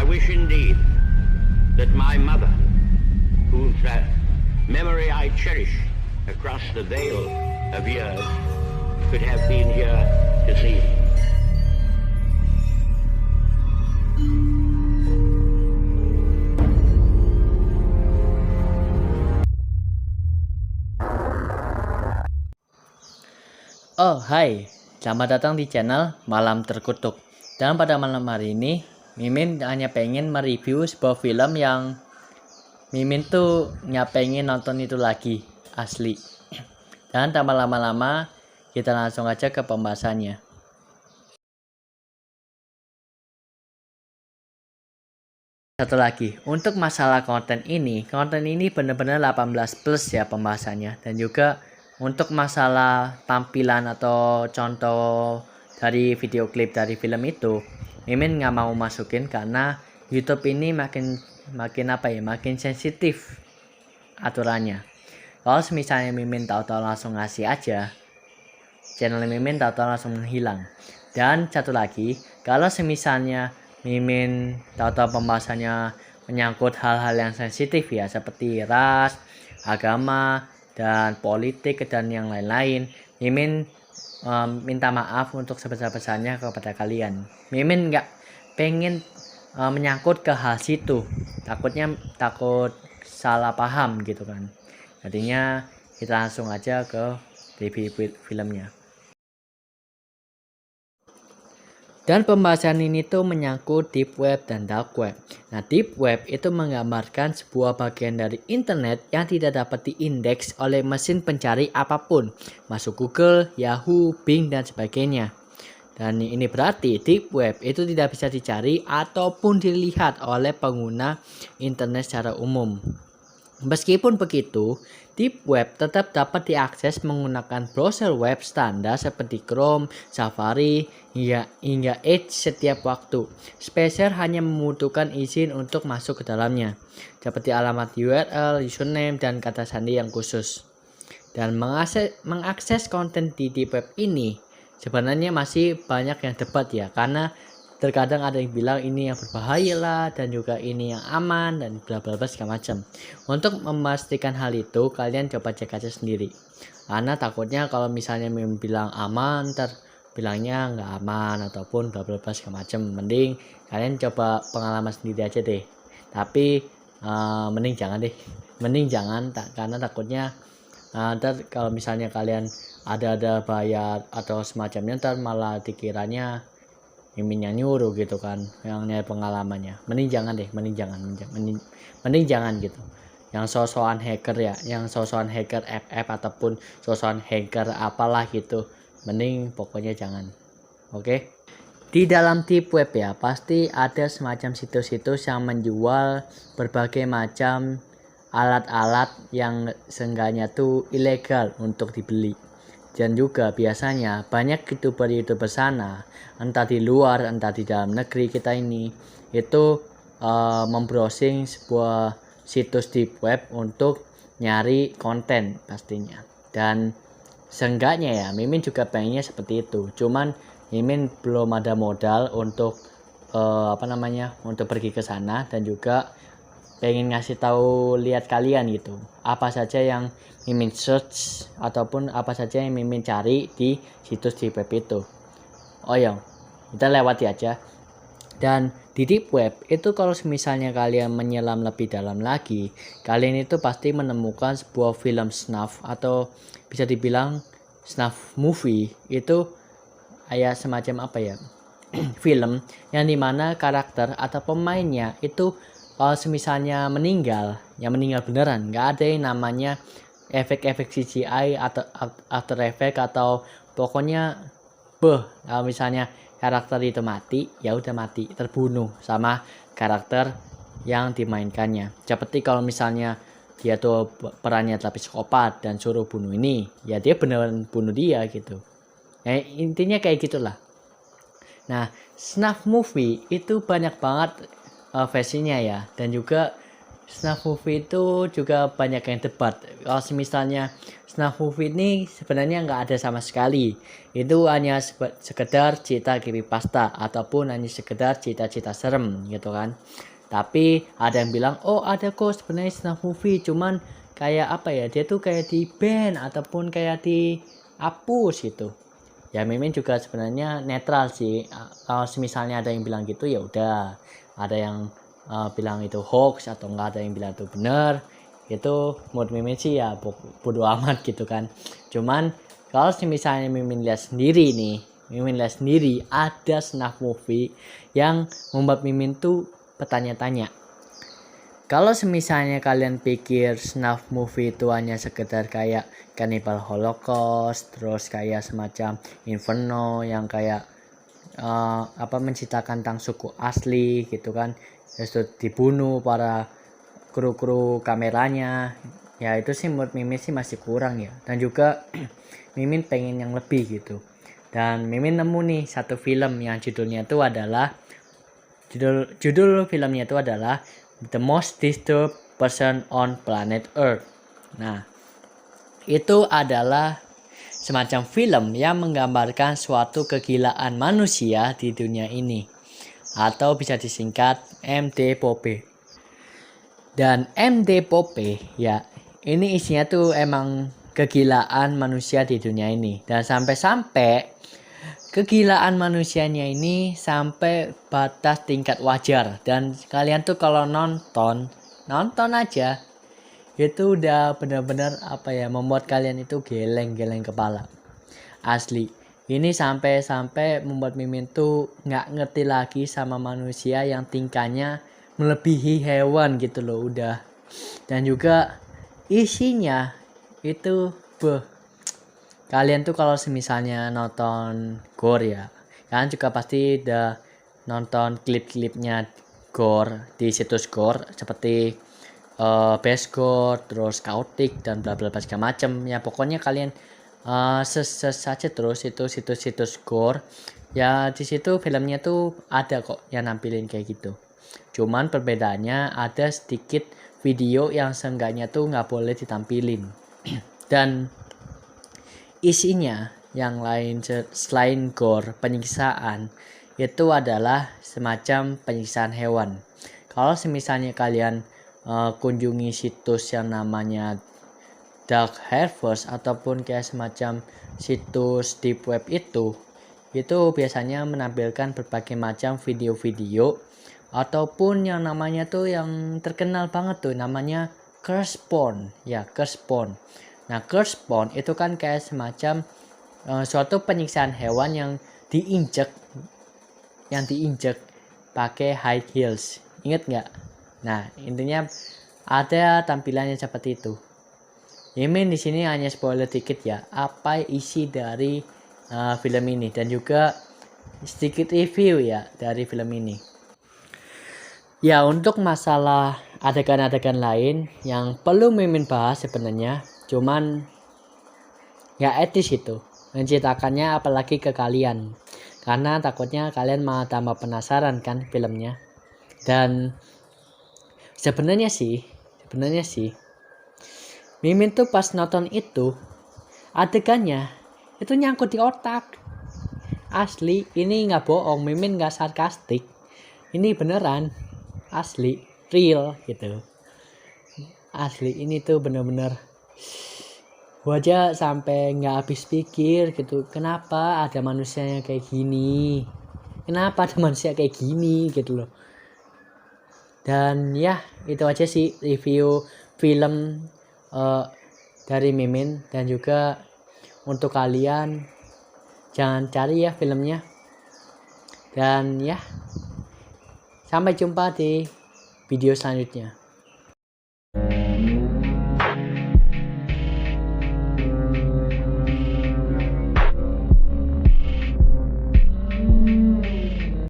wish indeed that my mother, whose memory I cherish across the veil of years, could have been here to see me. Oh, hai. Selamat datang di channel Malam Terkutuk. Dan pada malam hari ini, Mimin hanya pengen mereview sebuah film yang Mimin tuh nggak pengen nonton itu lagi, asli. Dan tanpa lama-lama, kita langsung aja ke pembahasannya. Satu lagi, untuk masalah konten ini benar-benar 18 plus ya pembahasannya. Dan juga untuk masalah tampilan atau contoh dari video klip dari film itu, Mimin nggak mau masukin karena YouTube ini makin sensitif aturannya. Kalau misalnya Mimin tahu-tahu langsung ngasih aja, channel Mimin tahu-tahu langsung menghilang. Dan satu lagi, kalau misalnya Mimin tahu-tahu pembahasannya menyangkut hal-hal yang sensitif ya, seperti ras, agama, dan politik dan yang lain-lain, Mimin minta maaf untuk sebesar-besarnya kepada kalian. Mimin nggak pengen menyangkut ke hal situ, takut salah paham gitu kan. Jadinya kita langsung aja ke review filmnya. Dan pembahasan ini tuh menyangkut deep web dan dark web. Nah, deep web itu menggambarkan sebuah bagian dari internet yang tidak dapat diindeks oleh mesin pencari apapun, masuk Google, Yahoo, Bing, dan sebagainya. Dan ini berarti deep web itu tidak bisa dicari ataupun dilihat oleh pengguna internet secara umum. Meskipun begitu, deep web tetap dapat diakses menggunakan browser web standar seperti Chrome, Safari, hingga Edge setiap waktu. Spesial hanya membutuhkan izin untuk masuk ke dalamnya, seperti alamat URL, username, dan kata sandi yang khusus. Dan mengakses konten di deep web ini sebenarnya masih banyak yang debat ya, karena terkadang ada yang bilang ini yang berbahaya lah, dan juga ini yang aman, dan bla bla bla segala macam. Untuk memastikan hal itu, kalian coba cek aja sendiri. Karena takutnya kalau misalnya bilang aman, ntar bilangnya nggak aman ataupun bla bla bla segala macam. Mending kalian coba pengalaman sendiri aja deh. Tapi mending jangan karena takutnya ntar kalau misalnya kalian ada bayar atau semacamnya, ntar malah dikiranya Mimin yang nyuruh gitu kan, yang nyari pengalamannya. Mending jangan gitu. Yang sosokan hacker ya, yang sosokan hacker FF ataupun sosokan hacker apalah gitu, mending pokoknya jangan. Oke? Di dalam deep web ya, pasti ada semacam situs-situs yang menjual berbagai macam alat-alat yang seenggaknya tuh ilegal untuk dibeli. Dan juga biasanya banyak youtuber sana, entah di luar entah di dalam negeri kita ini, itu membrowsing sebuah situs deep web untuk nyari konten pastinya. Dan seenggaknya ya Mimin juga pengennya seperti itu, cuman Mimin belum ada modal untuk untuk pergi ke sana, dan juga pengen ngasih tahu lihat kalian gitu apa saja yang Mimin search ataupun apa saja yang Mimin cari di situs deep web itu. Oh ya, kita lewati aja. Dan di deep web itu kalau misalnya kalian menyelam lebih dalam lagi, kalian itu pasti menemukan sebuah film snuff atau bisa dibilang snuff movie. Itu kayak semacam apa ya, film yang dimana karakter atau pemainnya itu semisalnya meninggal beneran, nggak ada yang namanya efek-efek CGI atau After Effect atau pokoknya kalau misalnya karakter itu mati, ya udah mati, terbunuh sama karakter yang dimainkannya. Seperti kalau misalnya dia tuh perannya tapi psikopat dan suruh bunuh ini, ya dia beneran bunuh dia gitu. Intinya kayak gitulah. Nah, snuff movie itu banyak banget versinya ya, dan juga snuff movie itu juga banyak yang debat. Kalau misalnya snuff movie ini sebenarnya nggak ada sama sekali. Itu hanya sekedar cerita creepypasta ataupun hanya sekedar cerita-cerita serem gitu kan. Tapi ada yang bilang, oh ada kok sebenarnya snuff movie, cuman kayak apa ya, dia tuh kayak di ban ataupun kayak dihapus gitu. Ya Mimin juga sebenarnya netral sih. Kalau misalnya ada yang bilang gitu ya udah, ada yang bilang itu hoax atau enggak, ada yang bilang itu benar, itu menurut Mimin sih ya bodo amat gitu kan. Cuman kalau misalnya Mimin lihat sendiri nih, Mimin lihat sendiri ada snuff movie yang membuat Mimin tuh bertanya-tanya. Kalau misalnya kalian pikir snuff movie itu hanya sekedar kayak Cannibal Holocaust, terus kayak semacam Inferno yang kayak menceritakan tentang suku asli gitu kan, terus dibunuh para kru kameranya, ya itu sih menurut Mimin sih masih kurang ya. Dan juga Mimin pengen yang lebih gitu. Dan Mimin nemu nih satu film yang judulnya itu adalah judul filmnya itu adalah The Most Disturbed Person on Planet Earth. Nah, itu adalah semacam film yang menggambarkan suatu kegilaan manusia di dunia ini, atau bisa disingkat MD-Pope. Dan MD-Pope ya, ini isinya tuh emang kegilaan manusia di dunia ini. Dan sampai-sampai kegilaan manusianya ini sampai batas tingkat wajar. Dan kalian tuh kalau nonton aja itu udah benar-benar membuat kalian itu geleng-geleng kepala. Asli. Ini sampai membuat Mimin tuh nggak ngerti lagi sama manusia yang tingkahnya melebihi hewan gitu loh udah. Dan juga isinya itu kalian tuh kalau misalnya nonton gore ya, kalian juga pasti udah nonton klip-klipnya gore di situs gore seperti best gore, terus chaotic dan bla bla bla segala macam ya. Pokoknya kalian saja terus itu situs-situs gore ya, di situ filmnya tuh ada kok yang nampilin kayak gitu. Cuman perbedaannya ada sedikit video yang seenggaknya tuh nggak boleh ditampilin. Dan isinya yang lain selain gore, penyiksaan itu adalah semacam penyiksaan hewan. Kalau misalnya kalian kunjungi situs yang namanya Dark Harvest ataupun kayak semacam situs deep web itu biasanya menampilkan berbagai macam video-video ataupun yang namanya tuh yang terkenal banget tuh namanya curse porn ya, curse porn. Nah, curse porn itu kan kayak semacam suatu penyiksaan hewan yang diinjek pakai high heels. Ingat nggak? Nah, intinya ada tampilannya seperti itu. Mimin di sini hanya spoiler dikit ya, apa isi dari film ini dan juga sedikit review ya dari film ini. Ya, untuk masalah adegan-adegan lain yang perlu Mimin bahas sebenarnya, cuman ya etis itu menceritakannya apalagi ke kalian, karena takutnya kalian malah tambah penasaran kan filmnya. Dan sebenarnya sih Mimin tuh pas nonton itu adegannya itu nyangkut di otak. Asli, ini nggak bohong, Mimin nggak sarkastik, ini beneran, asli, real gitu. Asli, ini tuh bener-bener gua aja sampai nggak habis pikir gitu, kenapa ada manusia yang kayak gini, gitu loh. Dan ya itu aja sih review film dari Mimin. Dan juga untuk kalian jangan cari ya filmnya. Dan ya sampai jumpa di video selanjutnya.